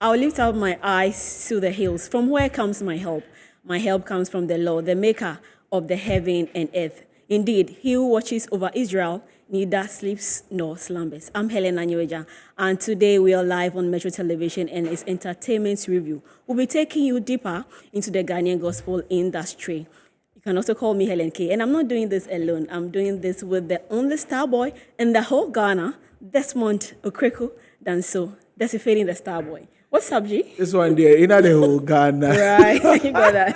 I'll lift up my eyes to the hills. From where comes my help? My help comes from the Lord, the maker of the heaven and earth. Indeed, he who watches over Israel neither sleeps nor slumbers. I'm Helen Anyoeja, and today we are live on Metro Television and its Entertainment Review. We'll be taking you deeper into the Ghanaian gospel industry. You can also call me Helen K. And I'm not doing this alone. I'm doing this with the only star boy in the whole Ghana, Desmond Okreku Danso, Desifading the star boy. What's up, G? This one there, in the whole Ghana. Right, you got that.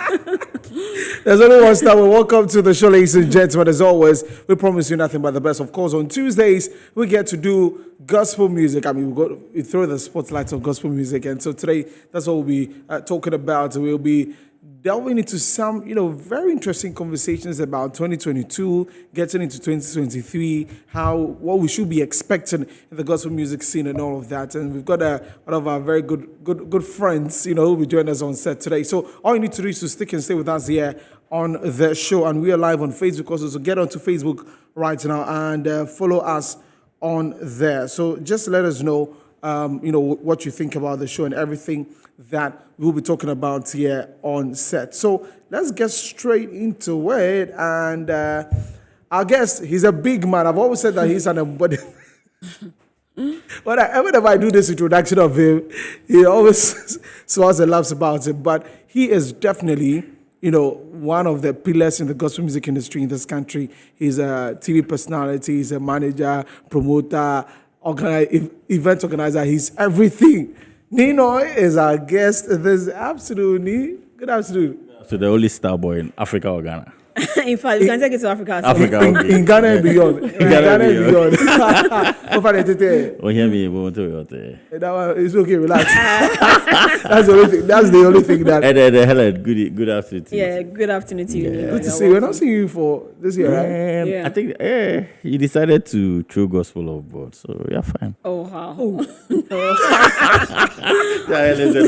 There's only one star. Welcome to the show, ladies and gentlemen. As always, we promise you nothing but the best. Of course, on Tuesdays, we get to do gospel music. I mean, we throw the spotlight on gospel music. And so today, that's what we'll be talking about. We'll be delving into some, very interesting conversations about 2022, getting into 2023, what we should be expecting in the gospel music scene and all of that. And we've got one of our very good friends, who will be joining us on set today. So all you need to do is to stick and stay with us here on the show. And we are live on Facebook also. So get onto Facebook right now and follow us on there. So just let us know, what you think about the show and everything that we'll be talking about here on set. So let's get straight into it. And I guess he's a big man. I've always said that he's an embodied. Whenever I do this introduction of him, he always smiles and laughs about it. But he is definitely, one of the pillars in the gospel music industry in this country. He's a TV personality. He's a manager, promoter, event organizer. He's everything. Nii Noi is our guest this afternoon. Good afternoon. So the only star boy in Africa or Ghana? In fact, we can take it to Africa. In Ghana and beyond. In Ghana and beyond. Oh, hear me, we want to It's okay, relax. That's the only thing. That's the only thing that. And Helen, good afternoon to you. Yeah, good afternoon to you. Yeah. Good to see you. We're not seeing you for this year, right? Yeah. I think you decided to throw gospel of God, so you're fine. Oh, wow. Helen said,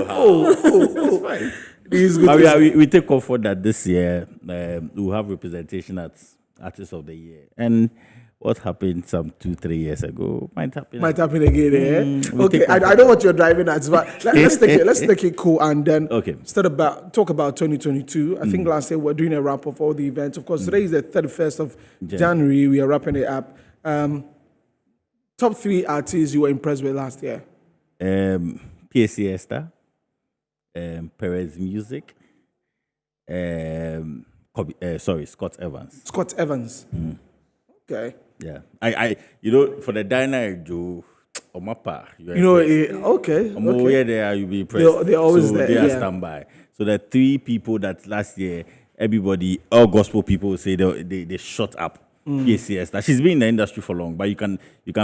Oh, fine. But we take comfort that this year we'll have representation at Artist of the Year. And what happened some 2-3 years ago might happen again, eh? Okay, I know what you're driving at, but let's take it cool and then talk about 2022. I think last year we're doing a wrap of all the events. Of course, today is the 31st of January. We are wrapping it up. Top 3 artists you were impressed with last year? PAC Esther. Perez Music, Scott Evans. Scott Evans. Okay. Yeah. I for the diner Joe or Mapa, okay. Where they are, you'll be impressed. They're always there. They are standby. So the 3 people that last year, all gospel people say they shut up. Yes, that she's been in the industry for long, but you can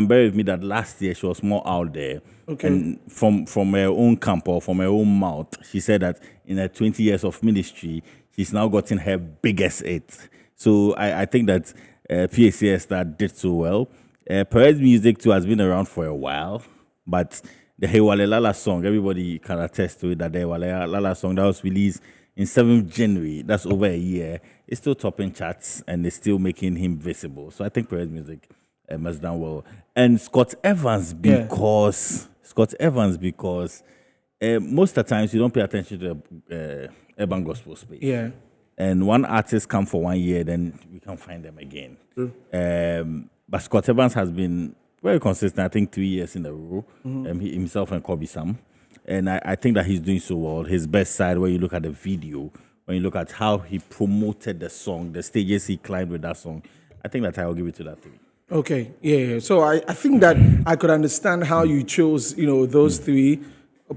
bear with me that last year she was more out there. Okay. And from her own camp or from her own mouth, she said that in her 20 years of ministry, she's now gotten her biggest hit. So I think that PACS that did so well. Perez Music too has been around for a while, but the Hewale Lala song, everybody can attest to it that the Hewale Lala song that was released in 7th January, that's over a year, it's still topping charts and it's still making him visible. So I think Perez Music has done well. And Scott Evans because most of the times you don't pay attention to the urban gospel space. Yeah. And one artist come for 1 year, then we can find them again. But Scott Evans has been very consistent, I think 3 years in a row, himself and Kobe Sam. And I think that he's doing so well. His best side, when you look at the video, when you look at how he promoted the song, the stages he climbed with that song, I think that I will give it to that 3. Okay, yeah. So I think that I could understand how you chose, those 3.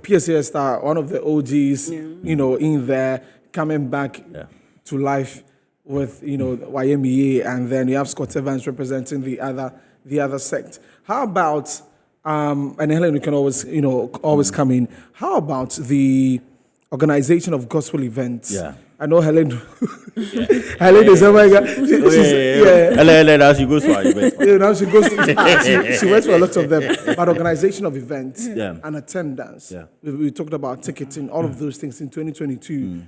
PSS Star, one of the OGs, in there, coming back to life with, YMEA, and then you have Scott Evans representing the other sect. How about, and Helen, you can always come in. How about the organization of gospel events? Yeah. I know Helen. Helen is Helen, now she goes for events. Now she goes. She works for a lot of them. But organization of events and attendance. Yeah. We talked about ticketing, all of those things in 2022.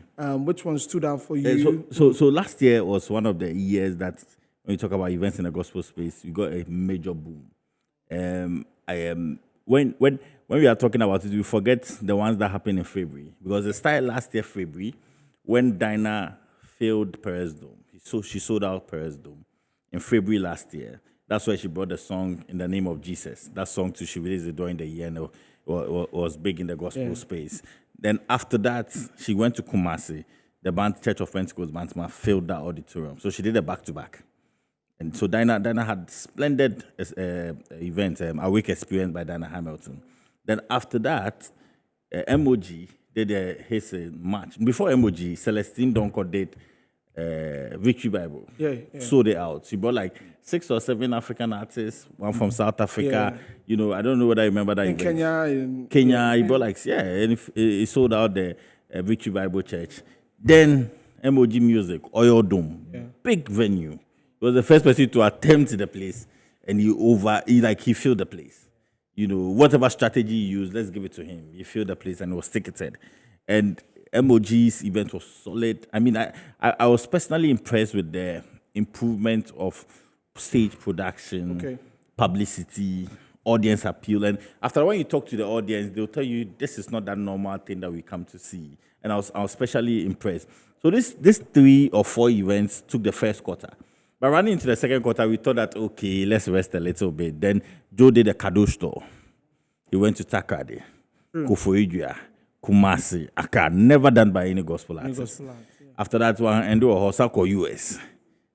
Which one stood out for you? So last year was one of the years that when you talk about events in the gospel space, you got a major boom. When when we are talking about it, we forget the ones that happened in February. Because it started last year, February, when Dinah failed Perez Dome. So she sold out Perez Dome in February last year. That's why she brought the song In the Name of Jesus. That song too, she released it during the year and it was big in the gospel space. Then after that, she went to Kumasi. The band Church of Pentecost Bandsman filled that auditorium. So she did a back-to-back. And so Dinah had splendid event, a week experience by Dinah Hamilton. Then after that, MOG did his match. Before MOG, Celestine Donko did Victory Bible. Sold it out. She brought like 6 or 7 African artists, one from South Africa. You know, I don't know whether I remember that in event. Kenya. He brought like, and he sold out the Victory Bible Church. Then MOG Music, Oil Dome, big venue. He was the first person to attempt the place, and he filled the place. You know, whatever strategy he used, let's give it to him. He filled the place and it was ticketed. And MOG's event was solid. I mean, I was personally impressed with the improvement of stage production, publicity, audience appeal. And after when you talk to the audience, they'll tell you this is not that normal thing that we come to see. And I was especially impressed. So this 3 or 4 events took the first quarter. But running into the second quarter, we thought that, okay, let's rest a little bit. Then Joe did a Kadosh tour. He went to Takade, Koforidua, Kumasi, Accra, never done by any gospel artist. After that one, Endo Hosako US.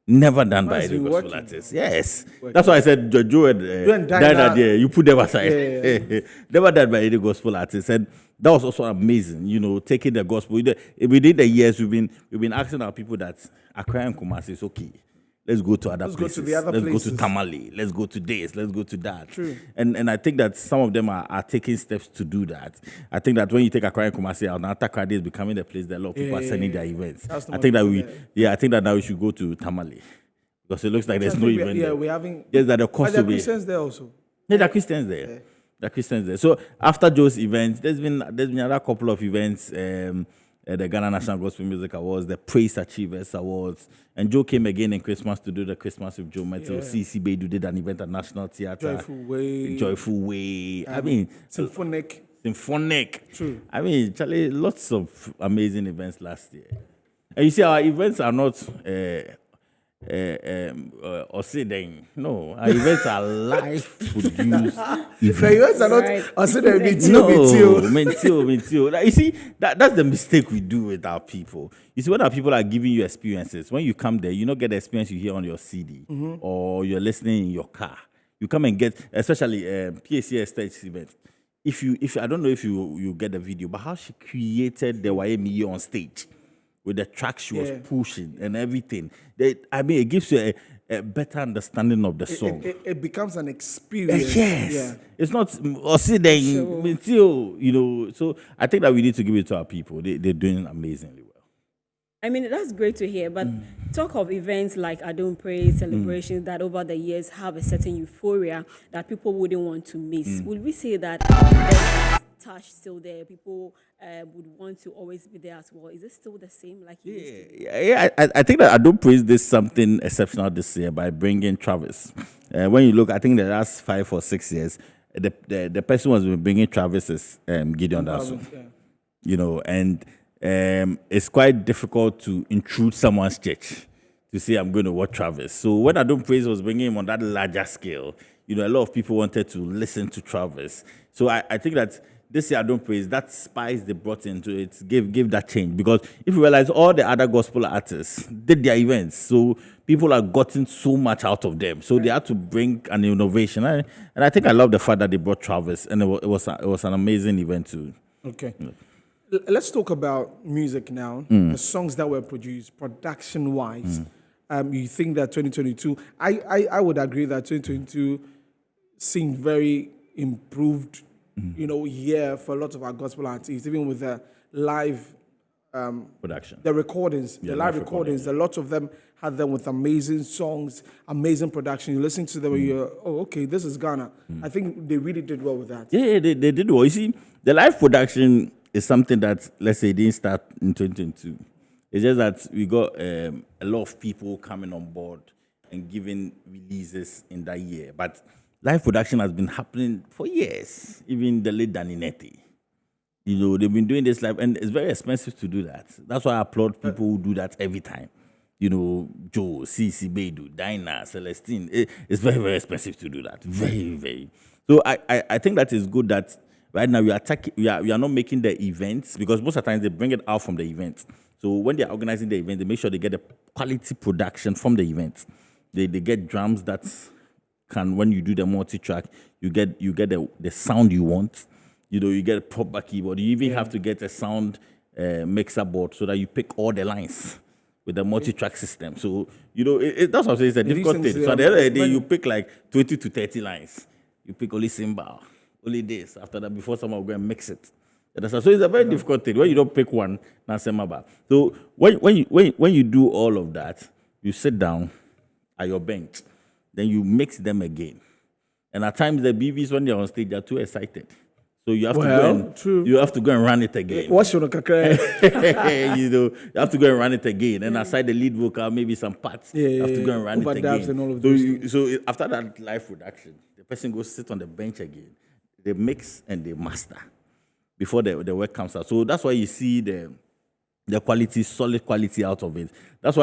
Never done by any gospel artist. Yes. That's why I said Joe and Dinah there. You put them aside. Never done by any gospel artist. And that was also amazing, you know, taking the gospel. Within the years, we've been asking our people that Accra and Kumasi is okay. Let's go to other places. Let's go to Tamale. Let's go to this. Let's go to that. True. And I think that some of them are taking steps to do that. I think that when you take Accra and Kumasi out, now Takoradi is becoming the place that a lot of people are sending their events. I think that now we should go to Tamale because it looks like there's no event there. We're having. Yes, that the cost Are will there be. Christians there also? Yeah, there are Christians there. There are Christians there. So after Joe's events, there's been another couple of events. The Ghana National Gospel Music Awards, the Praise Achievers Awards, and Joe came again in Christmas to do the Christmas with Joe Metal. CC Bedu did an event at National Theatre. Joyful Way. I mean, Symphonic. True. I mean, Charlie, lots of amazing events last year. And you see, our events are not or say then no, our events are live produced events. The events are not or say they mentio. Like, you see, that's the mistake we do with our people. You see, when our people are giving you experiences, when you come there, you don't get the experience you hear on your CD or you're listening in your car. You come and get, especially PACS stage event. If I don't know if you get the video, but how she created the YME on stage. With the track she was pushing and everything. It gives you a better understanding of the song. It becomes an experience. Yes. It's not, you know. So I think that we need to give it to our people. They're doing amazingly well. I mean, that's great to hear. But talk of events like Adon Praise, celebrations that over the years have a certain euphoria that people wouldn't want to miss. Would we say that there's touch still there? People would want to always be there as well. Is it still the same like you used to? Yeah. I think that Adon Praise did something exceptional this year by bringing Travis. When you look, I think the last 5 or 6 years, the person who has been bringing Travis is Gideon Dasso. You know, and it's quite difficult to intrude someone's church to say I'm going to watch Travis. So when Adon Praise was bringing him on that larger scale, you know, a lot of people wanted to listen to Travis. So I think that this year Adon Praise, that spice they brought into it gave that change. Because if you realize all the other gospel artists did their events, so people are gotten so much out of them. So they had to bring an innovation. And I think I love the fact that they brought Travis, and it was an amazing event too. Okay. You know. Let's talk about music now. The songs that were produced, production-wise. You think that 2022, I would agree that 2022 seemed very improved, you know, year for a lot of our gospel artists, even with the live production. The recordings, the live recordings, a lot of them had them with amazing songs, amazing production. You listen to them and you're, okay, this is Ghana. I think they really did well with that. Yeah, they did well. You see, the live production is something that, let's say, didn't start in 2022. It's just that we got a lot of people coming on board and giving releases in that year. But live production has been happening for years. Even the late Danineti. They've been doing this live, and it's very expensive to do that. That's why I applaud people who do that every time. Joe, CC, Bedu, Dinah, Celestine. It's very, very expensive to do that. Very, very. So I think that is good that right now we are not making the events, because most of the times they bring it out from the events. So when they are organizing the event, they make sure they get a quality production from the event. They get drums that can, when you do the multi-track, you get the sound you want. You get a proper keyboard. You even have to get a sound mixer board so that you pick all the lines with the multi-track system. So, that's what I'm saying. It's a difficult thing. So at the end of the day, you pick like 20 to 30 lines. You pick only cymbal, only this. After that, before someone will go and mix it. So it's a very difficult thing. When you don't pick one, not cymbal. So when you do all of that, you sit down at your bench. Then you mix them again. And at times, the BVs, when they're on stage, they're too excited. So you have to go and run it again. What's your You have to go and run it again. And aside the lead vocal, maybe some parts, you have to go and run it again. And all of so after that live production, the person goes sit on the bench again. They mix and they master before the work comes out. So that's why you see the quality, solid quality out of it. That's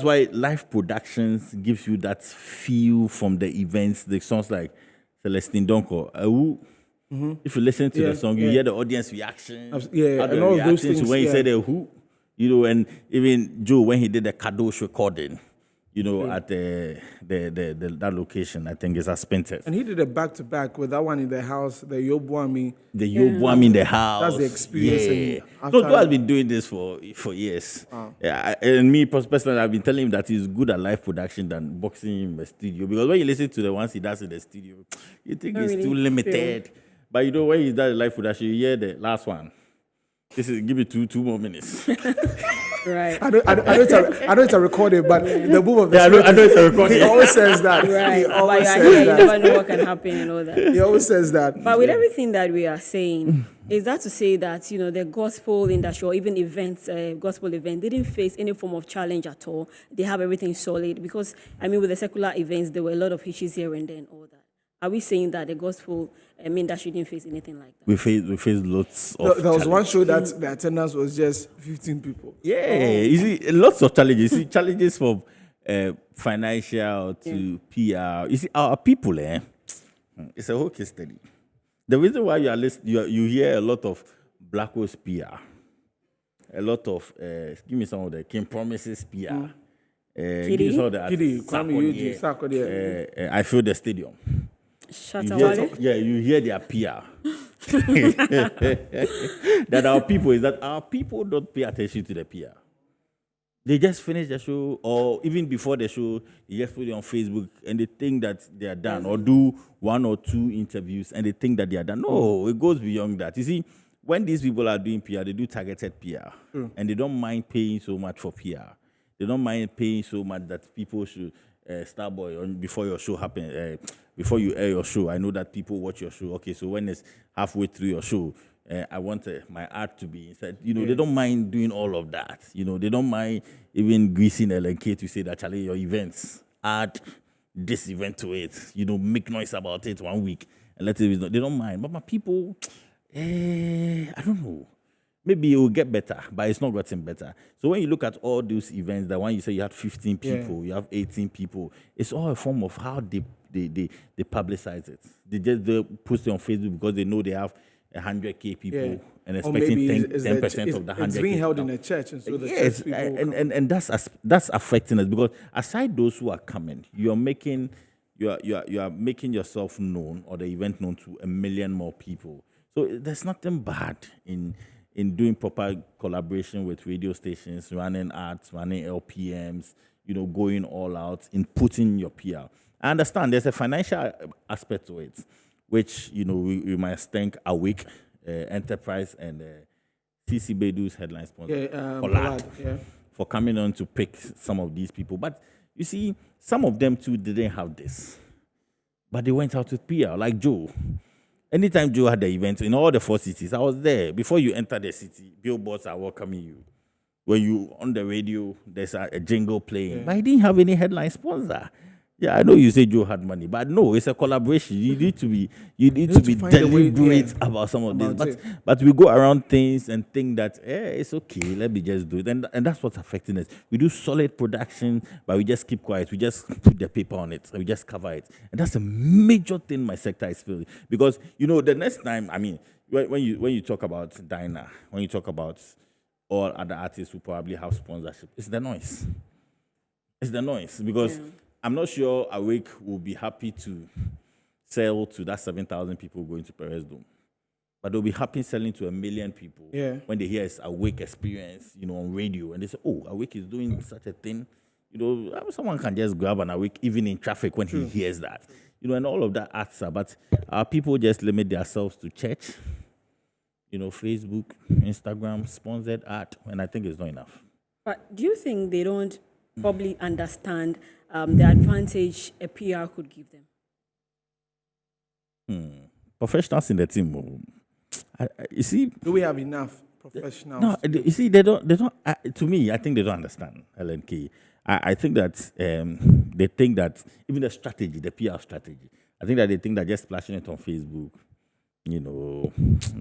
why live productions gives you that feel from the events. The songs like Celestine Donko, if you listen to the song, you hear the audience reaction. And all of those things. When you say the who, and even Joe, when he did the Kadosh recording, at that location, I think it's at Spintex. And he did it back to back with that one in the house, the Yobuami. The Yobuami in the house. That's the experience. Yeah. So Joe has been doing this for years. Wow. Yeah, and me personally, I've been telling him that he's good at live production than boxing in the studio. Because when you listen to the ones he does in the studio, you think he's too limited. True. But when he does live production, you hear the last one. Give me two more minutes. Right. I know it's a recording, but the move of the I know it's a recording. He always says that. Right. He always says You that. never know what can happen and all that. He always says that. But with everything that we are saying, is that to say that, the gospel industry or even events, gospel event, didn't face any form of challenge at all? They have everything solid? Because, with the secular events, there were a lot of hitches here and there and all that. Are we saying that the gospel industry didn't face anything like that? We faced lots of There was one show that the attendance was just 15 people. Yeah, you see, lots of challenges. You see, challenges from financial to PR. You see, our people, it's a whole case study. The reason why you hear a lot of Black Holes PR, a lot of, give me some of the King Promises PR. Give me some of the I Feel the Stadium. You hear their PR. That our people don't pay attention to the PR. They just finish the show, or even before the show, they just put it on Facebook and they think that they are done, or do 1 or 2 interviews and they think that they are done. No, it goes beyond that. You see, when these people are doing PR, they do targeted PR, and they don't mind paying so much for PR. They don't mind paying so much that people should Starboy before your show happens. Before you air your show, I know that people watch your show. Okay, so when it's halfway through your show, I want my art to be inside. They don't mind doing all of that. They don't mind even greasing LNK to say that, Charlie, your events, add this event to it. Make noise about it 1 week and let it be. They don't mind. But my people, I don't know. Maybe it will get better, but it's not getting better. So when you look at all those events, the one you say you had 15 people, you have 18 people, it's all a form of how they publicize it. They post it on Facebook because they know they have 100K people and expecting 10% of the 100K. It's being held in a church, and so the church people and that's affecting us, because aside those who are coming, you are making yourself known, or the event known, to 1 million more people. So there's nothing bad in doing proper collaboration with radio stations, running ads, running LPMs, going all out in putting your PR. I understand there's a financial aspect to it, which, we must thank Awake, Enterprise, and CC Bedu's headline sponsor, for coming on to pick some of these people. But you see, some of them too didn't have this, but they went out with PR, like Joe. Anytime Joe had the event in all the 4 cities, I was there. Before you enter the city, billboards are welcoming you. When you on the radio, there's a jingle playing. But he didn't have any headline sponsor. Yeah, I know you say Joe had money, but no, it's a collaboration. You need to be to find a way, deliberate about some of this. about But we go around things and think that it's okay, let me just do it. And that's what's affecting us. We do solid production, but we just keep quiet. We just put the paper on it and we just cover it. And that's a major thing my sector is feeling. Because the next time, I mean, when you talk about Dinah, when you talk about all other artists who probably have sponsorship, it's the noise. It's the noise because I'm not sure Awake will be happy to sell to that 7,000 people going to Perez Dome. But they'll be happy selling to 1 million people when they hear it's Awake experience, on radio. And they say, oh, Awake is doing such a thing. Someone can just grab an Awake even in traffic when he hears that. And all of that adds up. But our people just limit themselves to church, Facebook, Instagram, sponsored art, and I think it's not enough. But do you think they don't probably understand the advantage a PR could give them? Professionals in the team. You see, do we have enough professionals? No, you see, they don't. To me, I think they don't understand LNK. I think that they think that even the strategy, the PR strategy, I think that they think that just splashing it on Facebook,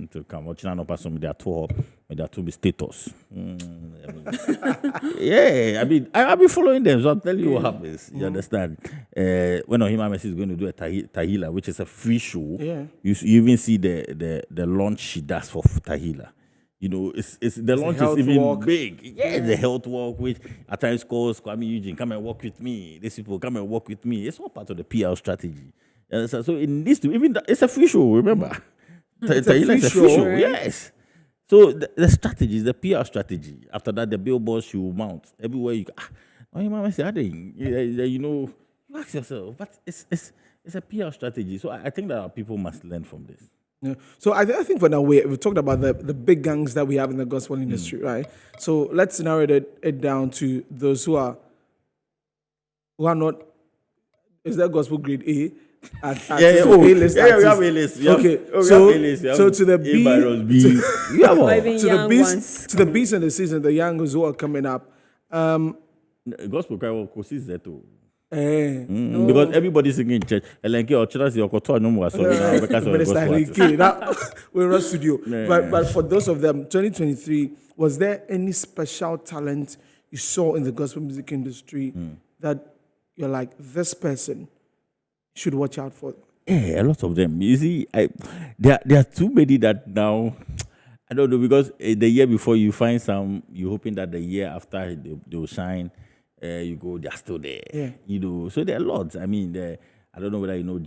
to come watching an person with their tour, with their to be status. I've been following them, so I'll tell you what happens. You understand? When Ohima Messi is going to do a Tahila, which is a free show, you even see the launch she does for Tahila. It's the launch is even big. Yeah, the health walk, which at times calls Kwame Eugene, come and walk with me. These people come and walk with me. It's all part of the PR strategy. So it needs to it's a free show. Remember, it's a free show. Right? Yes. So the strategy is the PR strategy. After that, the billboards you mount everywhere you go. You ask yourself, but it's a PR strategy. So I think that our people must learn from this. Yeah. So I think for now we've talked about the big gangs that we have in the gospel industry, right? So let's narrow it down to those who are not. Is that gospel grade A? A-list. We have A-list. Okay, so to the B, to the B's and the C's and the youngers who are coming up. Gospel cry will Kwesi there too. Because everybody's singing in church. We're in studio. But for those of them, 2023, was there any special talent you saw in the gospel music industry that you're like, this person should watch out for? Yeah, a lot of them. You see, there are too many that now, I don't know, because the year before you find some, you're hoping that the year after they will shine. You go, they're still there. Yeah. So there are lots. I mean, I don't know whether you know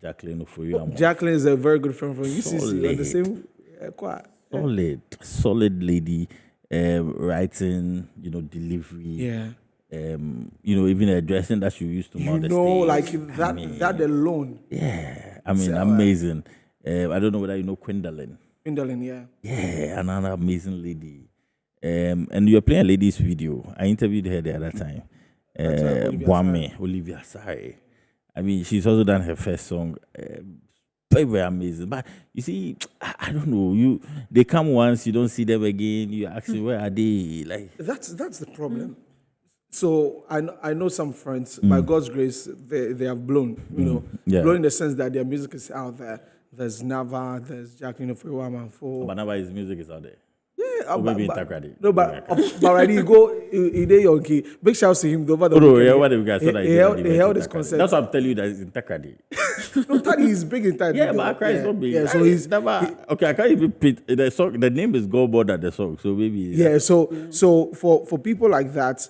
Jacqueline for you. Jacqueline is a very good friend from UCC. The same. Solid lady, writing, delivery. Yeah. Even the dressing that she used to mount the stage. Like that. That alone. Yeah. Amazing. I don't know whether you know Gwendolyn. Gwendolyn, yeah. Yeah, another amazing lady. And you're playing a lady's video. I interviewed her the other time. Olivia, sorry. I mean, she's also done her first song. Very, very amazing. But you see, I don't know. They come once, you don't see them again. You ask me, where are they? Like that's the problem. So I know some friends. By God's grace, they have blown. Blown in the sense that their music is out there. There's Nava, there's Jacqueline for But Nava's music is out there. Yeah, maybe Intakradi. No, but already you go, he did Yonki. Big shout to him over the what the guys said he held his concert. That's what I'm telling you, that it's Intakradi. No, Tadi is big in Tadi. Yeah, but Accra is not big. Yeah, so he's never. Okay, I can't even pit the song. The name is Go Border, the song. So maybe. Yeah, so for people like that,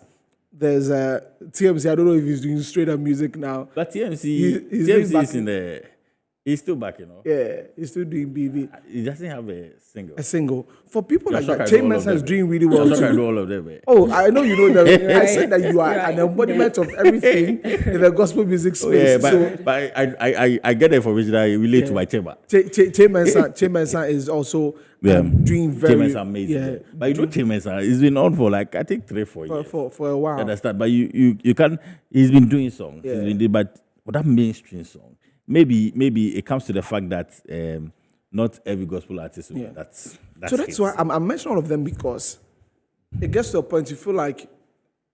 there's TMC. I don't know if he's doing straight up music now. But TMC is in the. He's still back, Yeah, he's still doing BB. He doesn't have a single. A single. For people like that, Chain Manson is doing really well too. I do all of them. Oh, I know you know that. I said that you are an embodiment of everything in the gospel music space. Yeah, but I get the information that I relate to my chamber. Chain Manson is also doing very... Chain Manson amazing. Yeah. But you know Chain Manson, he's been on for like, I think 3-4 years. For a while. You understand? But you can't... He's been doing songs. Yeah. But for that mainstream song, maybe it comes to the fact that not every gospel artist. Yeah. That's why I'm mentioning all of them, because it gets to a point you feel like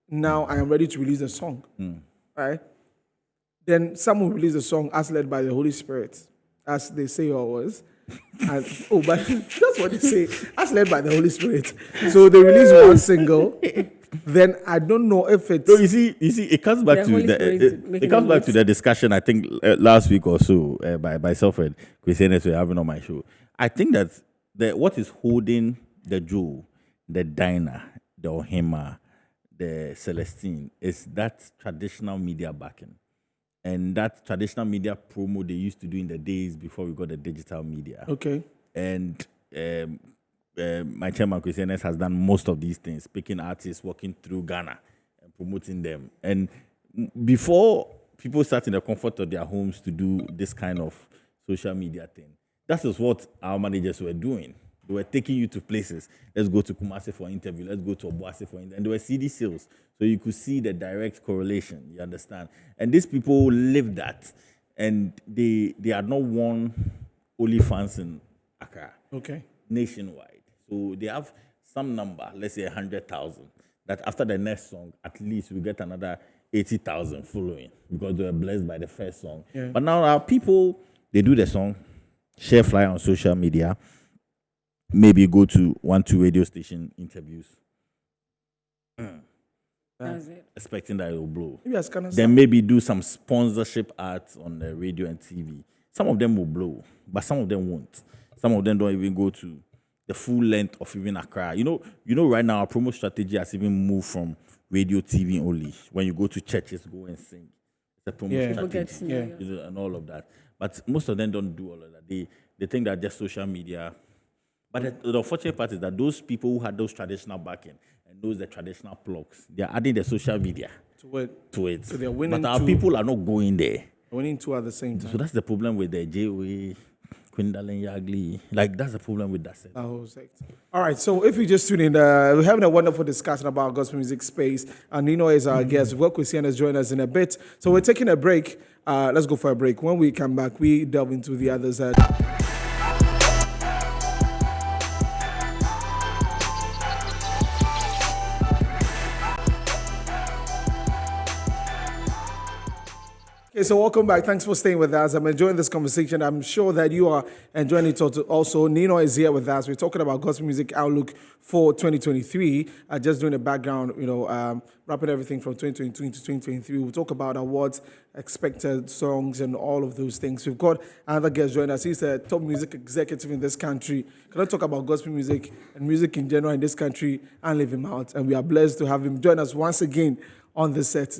now I am ready to release a song, right? Then someone released a song as led by the Holy Spirit, as they say always. And but that's what they say, as led by the Holy Spirit. So they released one single. Then I don't know if it's. No, you see, it comes back The to Holy the Spirit is making it comes a back note. to the discussion I think last week or so by myself and Kwesi Ernest were having on my show. I think that what is holding the Joe, the Dinah, the Ohima, the Celestine is that traditional media backing. And that traditional media promo they used to do in the days before we got the digital media. Okay. And my chairman, Kwesi Ernest, has done most of these things, picking artists, walking through Ghana and promoting them. And before people sat in the comfort of their homes to do this kind of social media thing, that is what our managers were doing. They were taking you to places. Let's go to Kumasi for interview. Let's go to Obuasi for interview. And there were CD sales. So you could see the direct correlation, you understand? And these people live that. And they are not one only fans in Accra. Okay. Nationwide. So they have some number, let's say 100,000, that after the next song, at least we get another 80,000 following because they were blessed by the first song. Yeah. But now our people, they do the song, share flyer on social media, maybe go to 1-2 radio station interviews. That's it. Expecting that it will blow. Maybe as kind of Then maybe do some sponsorship ads on the radio and TV. Some of them will blow, but some of them won't. Some of them don't even go to the full length of even Accra. You know, right now our promo strategy has even moved from radio, TV only. When you go to churches, go and sing. It's a promo Yeah. People get strategy, to know you. and all of that. But most of them don't do all of that. They think that just social media. But the unfortunate part is that those people who had those traditional backing and those the traditional plugs, they are adding the social media to it. So they're winning but our two. people are not going there. winning two at the same time. So that's the problem with the JOA, Quindalen Yagli. Like, that's the problem with that set. That whole sector. All right, so if you just tune in, we're having a wonderful discussion about gospel music space. And Nii Noi is our guest. We've got Kwesi Ernest join us in a bit. So we're taking a break. Let's go for a break. When we come back, we delve into the others. Okay, so welcome back. Thanks for staying with us. I'm enjoying this conversation. I'm sure that you are enjoying it also. Nii Noi is here with us. We're talking about gospel music outlook for 2023. Just doing a background, wrapping everything from 2022 into 2023. We'll talk about awards, expected songs, and all of those things. We've got another guest joining us. He's a top music executive in this country. Can I talk about gospel music and music in general in this country and leave him out? And we are blessed to have him join us once again on this set.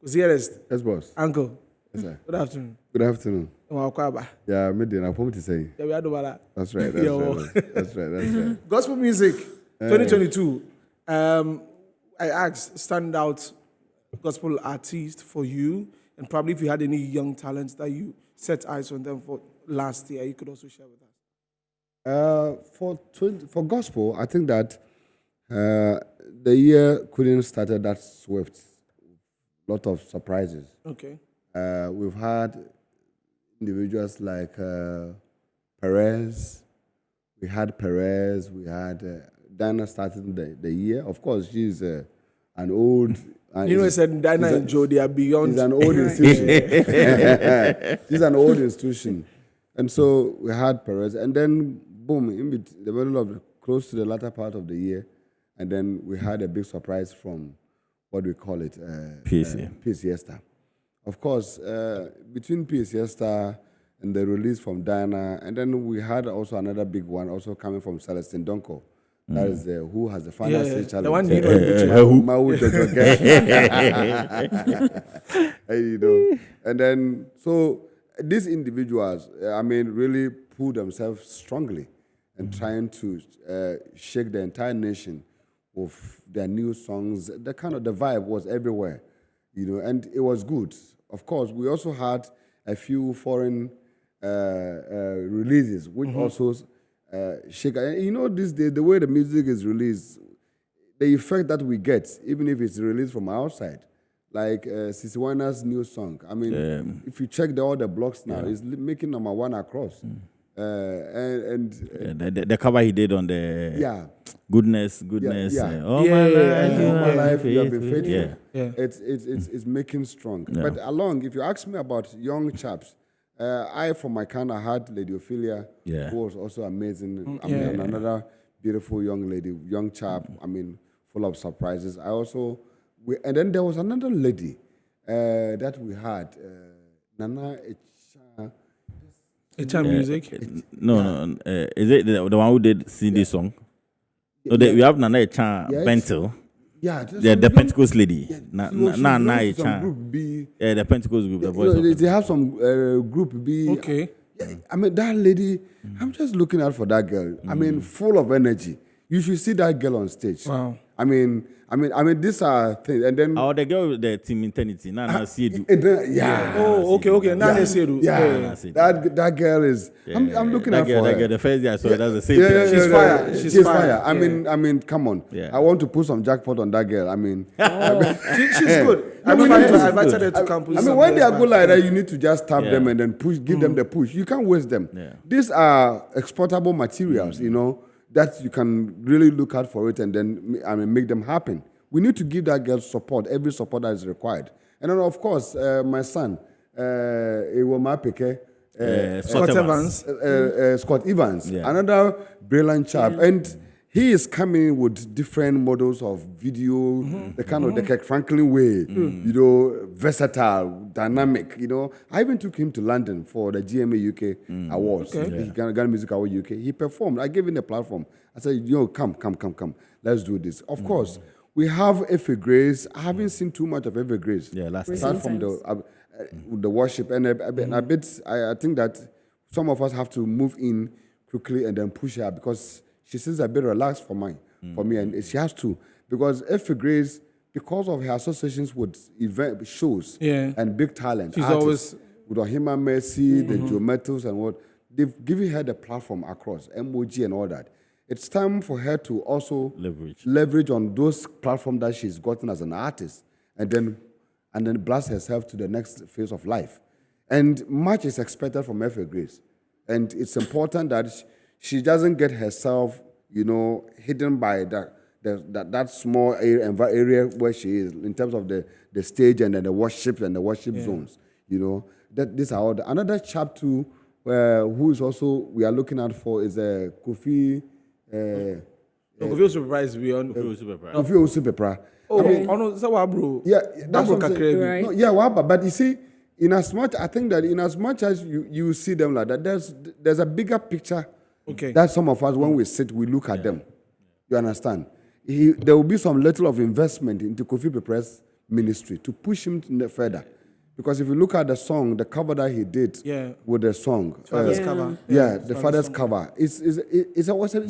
Kwesi Ernest. Yes, boss. Uncle. Yes, sir. Good afternoon. Good afternoon. Wakwaba. Yeah, midday. I'm to say. Yeah, we are doing that. That's right. That's Yo. right. That's right. That's right. Gospel music, 2022. I asked standout gospel artist for you, and probably if you had any young talents that you set eyes on them for last year, you could also share with us. For gospel, I think that the year couldn't started that swift. Lot of surprises. Okay. We've had individuals like Perez. We had Dinah starting the year. Of course, she's an old. Said Dinah and Joe, they are beyond. She's an old institution. She's an old institution. And so we had Perez. And then, boom, in the middle of close to the latter part of the year. And then we had a big surprise from what we call it? PCS. Of course, between PCS and the release from Dinah, and then we had also another big one also coming from Celestine Donko. That is who has the final say challenge. The one And then, so these individuals, really pulled themselves strongly and trying to shake the entire nation with their new songs. The vibe was everywhere, and it was good. Of course, we also had a few foreign releases, which also shake. And the way the music is released, the effect that we get, even if it's released from outside, like Sisi Wina's new song. If you check all the blogs now, it's making #1 across. The cover he did on the yeah. goodness. yeah. All Yeah, my life, yeah, All my yeah. life you have been faithful. faithful. Yeah. It's making strong. But along, if you ask me about young chaps, I from my kind of had Lady Ophelia, Yeah. who was also amazing. I yeah. mean, another beautiful young lady, young chap. I mean, full of surprises. And then there was another lady that we had, Nana Echa. It's music. No. Is it the one who did sing this song? No, we have Nana Echan Yeah, Bentil. Yeah, The Pentecost lady. Nana some Echan. group B. Yeah, the Pentecost group. The You boys. know, of they Pentecost. have some group B. Okay. Yeah, I mean, that lady, I'm just looking out for that girl. I mean, full of energy. You should see that girl on stage. Wow. I mean, these are things. And then, Oh, the girl with the team eternity. Nana Siedu. yeah. Oh, okay. Now they say Yeah, that girl is. I'm looking that out girl, for that her. girl, the first day I saw her, that's the same Yeah, girl. She's fire. She's fire. I mean, come on. Yeah. I want to put some jackpot on that girl. I mean, She's good. I we need to- invited her to campus. I mean, when they are good like that, you need to just tap them and then give them the push. You can't waste them. Yeah. These are exportable materials, you know, that you can really look out for it and then make them happen. We need to give that girl support, every support that is required. And then, of course, my son, Iwoma Peke, Scott Evans. Scott Evans, Yeah. another brilliant chap. And he is coming with different models of video, the kind of the Kirk Franklin way, you know, versatile, dynamic, you know. I even took him to London for the GMA UK Awards, the Ghana Music Award UK. He performed. I gave him the platform. I said, come. Let's do this. Of course, we have Efe Grace. I haven't seen too much of Efe Grace. Yeah, last Start from the worship. And I think that some of us have to move in quickly and then push her because she seems a bit relaxed for me, and she has to. Because Efe Grace, because of her associations with event shows and big talent, She's artists, always- with Ohima Mercy, the Joe Metals and what, they've given her the platform across, MOG and all that. It's time for her to also leverage on those platforms that she's gotten as an artist and then blast herself to the next phase of life. And much is expected from Efe Grace. And it's important that she doesn't get herself, you know, hidden by that small area where she is in terms of the stage and then the worship zones, you know. These are all another chap too, who is also we are looking out for is Kofi. Kofi Osupepra beyond. Kofi Osupepra. Oh, no, so what, bro? Yeah, That's what I'm saying. Right. No, yeah, but you see, I think that in as much as you see them like that, there's a bigger picture. Okay. That some of us, when we sit, we look at them. You understand? There will be some little of investment into Kofi Pepra's ministry to push him further. Because if you look at the song, the cover that he did with the song, Father's cover. the father's cover, it's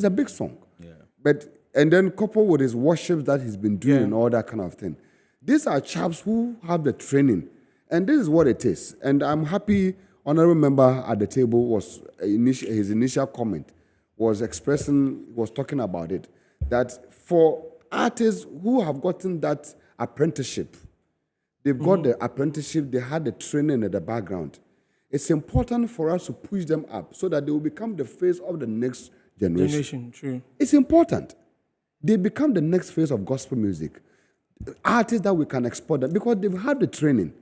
a big song. Yeah. And then coupled with his worship that he's been doing and all that kind of thing. These are chaps who have the training. And this is what it is. And I'm happy, honorable member at the table was his initial comment was talking about it. That for artists who have gotten that apprenticeship, they've got the apprenticeship, they had the training in the background. It's important for us to push them up so that they will become the face of the next generation. True. It's important. They become the next face of gospel music. Artists that we can export them because they've had the training.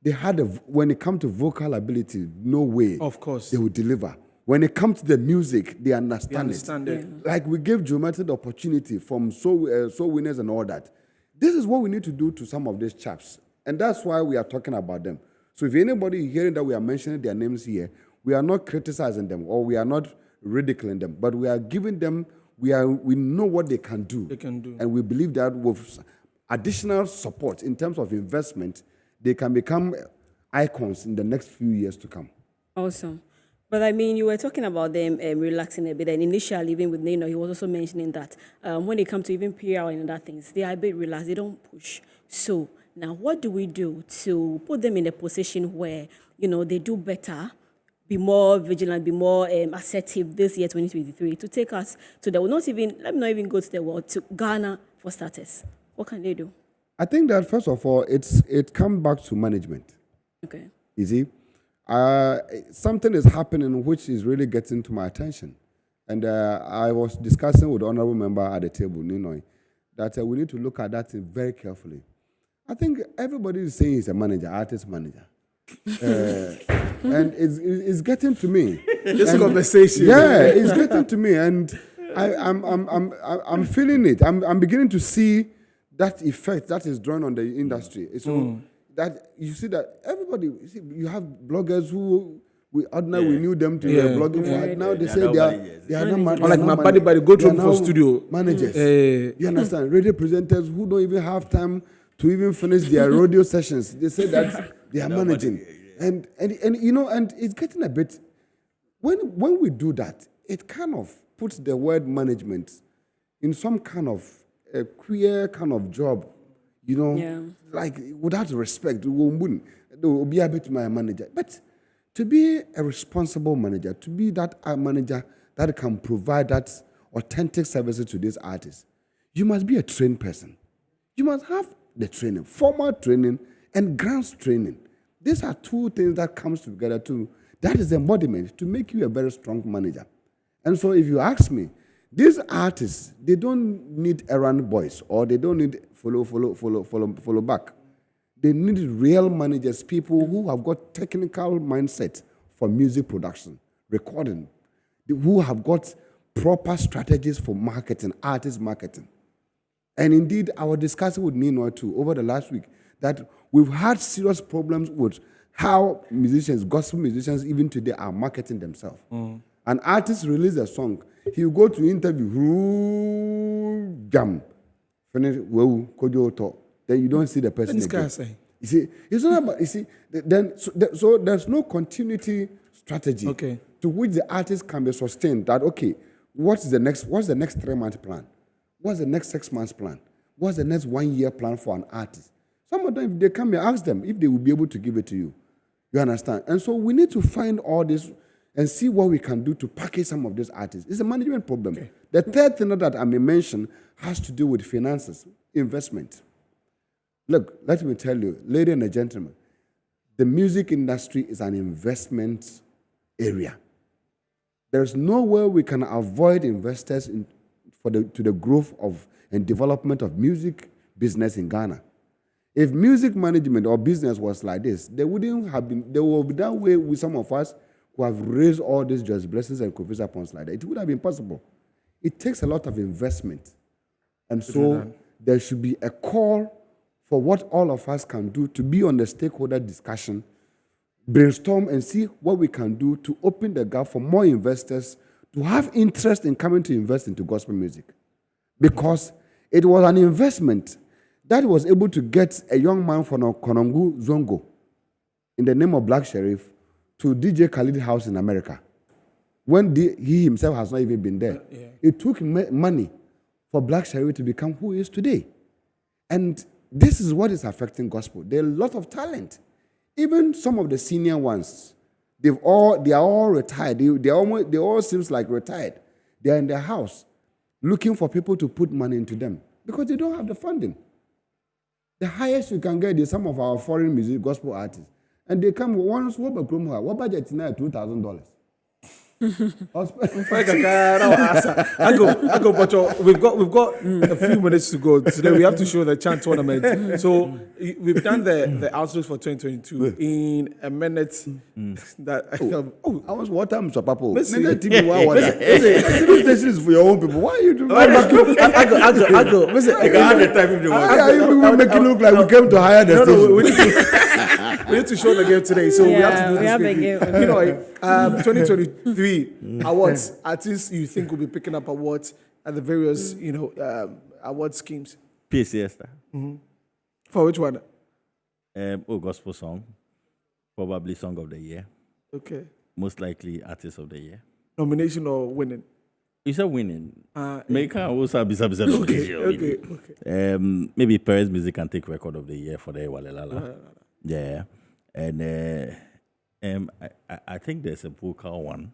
They had when it comes to vocal ability, no way. Of course. They will deliver. When it comes to the music, they understand it. Like we gave Geometry the opportunity from soul winners and all that. This is what we need to do to some of these chaps. And that's why we are talking about them. So if anybody hearing that we are mentioning their names here, we are not criticizing them or we are not ridiculing them, but we are giving them, we know what they can do. And we believe that with additional support in terms of investment, they can become icons in the next few years to come. Awesome. But I mean, you were talking about them relaxing a bit, and initially, even with Nii Noi, he was also mentioning that when it comes to even PR and other things, they are a bit relaxed, they don't push. So now, what do we do to put them in a position where, you know, they do better, be more vigilant, be more assertive this year, 2023, to take us to the, let me not even go to the world, to Ghana for starters? What can they do? I think that, first of all, it comes back to management. Okay. You see, something is happening which is really getting to my attention. And I was discussing with the honorable member at the table, Nii Noi, that we need to look at that thing very carefully. I think everybody is saying he's a manager, artist manager. And it's getting to me. This conversation. Yeah, it's getting to me. And I'm feeling it. I'm beginning to see that effect that is drawn on the industry. So that you see that everybody, you have bloggers who we knew them to blogging for. Now they say they are not Or like my buddy go to for studio managers. You understand? Radio presenters who don't even have time to even finish their radio sessions. They say that they are managing, and you know, and it's getting a bit. When we do that, it kind of puts the word management in some kind of a queer kind of job, you know, like without respect. They will be a bit my manager, but to be a responsible manager, to be that manager that can provide that authentic services to these artists, you must be a trained person. You must have the training, formal training and grants training. These are two things that comes together to, that is the embodiment to make you a very strong manager. And so if you ask me, these artists, they don't need errand boys or they don't need follow back. They need real managers, people who have got technical mindset for music production, recording, who have got proper strategies for marketing, artist marketing. And indeed, I was discussing with Nii Noi too over the last week that we've had serious problems with how musicians, gospel musicians, even today are marketing themselves. An artist releases a song, he will go to interview, jam, finish, then you don't see the person again. You see, it's not about, you see, so there's no continuity strategy to which the artist can be sustained that, okay, what's the next 3-month plan? What's the next 6 months plan? What's the next 1 year plan for an artist? Some of them, if they come and ask them if they will be able to give it to you. You understand? And so we need to find all this and see what we can do to package some of these artists. It's a management problem. The third thing that I may mention has to do with finances, investment. Look, let me tell you, ladies and gentlemen, the music industry is an investment area. There's no way we can avoid investors to the growth of and development of music business in Ghana. If music management or business was like this, they would be that way with some of us who have raised all these just blessings and Kofisa ponds like that. It would have been possible. It takes a lot of investment. And so there should be a call for what all of us can do to be on the stakeholder discussion, brainstorm and see what we can do to open the gap for more investors to have interest in coming to invest into gospel music. Because it was an investment that was able to get a young man from Konongo Zongo in the name of Black Sheriff to DJ Khalid House in America when he himself has not even been there. It took money for Black Sheriff to become who he is today. And this is what is affecting gospel. There are a lot of talent. Even some of the senior ones, they are all retired. They all seems like retired. They are in their house looking for people to put money into them because they don't have the funding. The highest you can get is some of our foreign music gospel artists. And they come once, what budget is now $2,000? We've got a few minutes to go. Today we have to show the chant tournament. So we've done the outlook for 2022 in a minute. I was what time, Mr. Papo? This is for your own people. Why are you doing that? I go. You make it look like we came to hire the station. We need to show the game today, so we have to do this. You know, 2023 awards. Artists you think will be picking up awards at the various award schemes. PCS. For which one? Gospel song, probably song of the year. Okay. Most likely artist of the year. Nomination or winning? It's a winning. Make also be okay. Maybe Perez Music can take record of the year for the Walelala. Yeah, and I think there's a vocal one.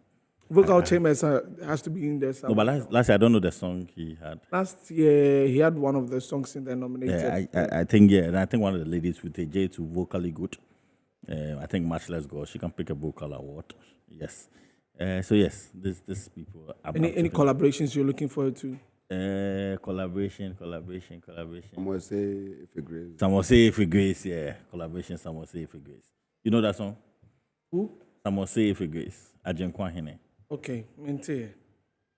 Vocal Chambers has to be in there. No, but last year I don't know the song he had. Last year he had one of the songs in there nominated. Yeah, I think and I think one of the ladies with AJ to vocally good. I think Much Less Go. She can pick a Vocal Award. Yes. So yes, this people. Any collaborations you're looking forward to? Collaboration. I'm gonna say if it grace. Some will say if we grace, yeah. Collaboration, some will say if we grace. You know that song? Who? Some will say if we grace. Ajin Kwahine. Okay, Mente.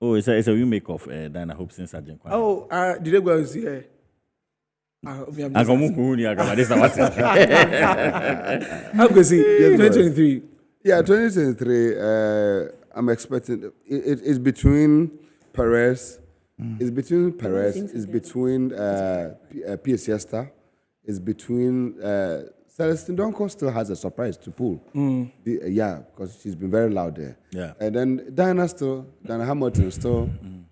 Oh, it's a remake of Diana Hope since Ajin Kwahine. Oh, did they go and see her? I'm going to see 2023. Yeah, 2023. I'm expecting it's between Perez. It's between Perez. It's between P.A. Siesta. It's between Celestine Donko still has a surprise to pull. Because she's been very loud there. Yeah. And then Diana Hamilton still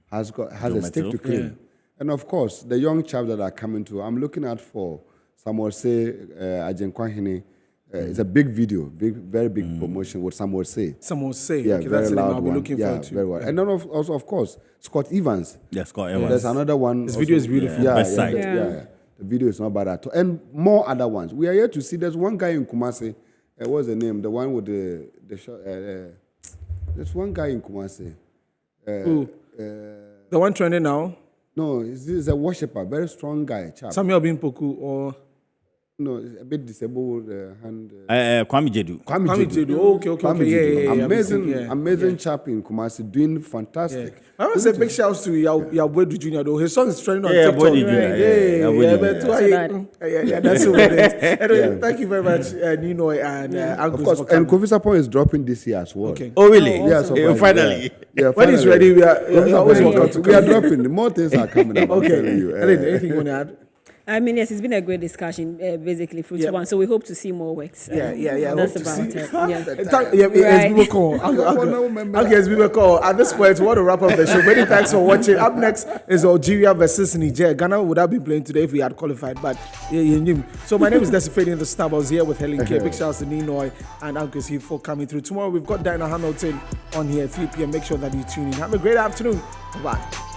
has a stick to clean. Yeah. And of course, the young chaps that are coming to, I'm looking out for Samuel Say, Ajin Kwahine. It's a big video, very big promotion. What Samuel Say. Someone say, Yeah, okay, very that's the name loud I'll be one. looking forward to. Very well. And then also, of course, Scott Evans. Yeah, Scott Evans. There's another one. This also. video is beautiful. Best side. The video is not bad at all. And more other ones. We are here to see. There's one guy in Kumasi. What's the name? The one with the shot. There's one guy in Kumasi. Who? The one trending now? No, he's a worshipper. Very strong guy. Chap. Samuel Bimpoku or No, a bit disabled hand. Kwame Jedu. Kwame Jedu. Okay. Kwame Yeah. Amazing chap in Kumasi, doing fantastic. I want to say big shouts to Yabwedu Jr. though. His song is trending on Yeah, TikTok. Bodu Jr. Yeah, that's it with it. Anyway, thank you very much, Nii Noi and Of Angus course, for coming. and Kofi Sapon is dropping this year as well. Okay. Oh, really? Yeah, so Finally. Yeah, When he's ready, we are always welcome to We are come. dropping. More things are coming up. I'm telling you. Anything you want to add? I mean, yes, it's been a great discussion, basically, fruitful one. So we hope to see more works. Yeah. That's Hope to about see. it. As people call. Okay, as people call. At this point, we want to wrap up the show. Many thanks for watching. Up next is Algeria versus Niger. Ghana would have been playing today if we had qualified, but you knew. So my name is Desifedi in the Star. I was here with Helen K. Big shouts to Nii Noi and Uncle Steve for coming through. Tomorrow we've got Diana Hamilton on here at 3 p.m. Make sure that you tune in. Have a great afternoon. Bye-bye.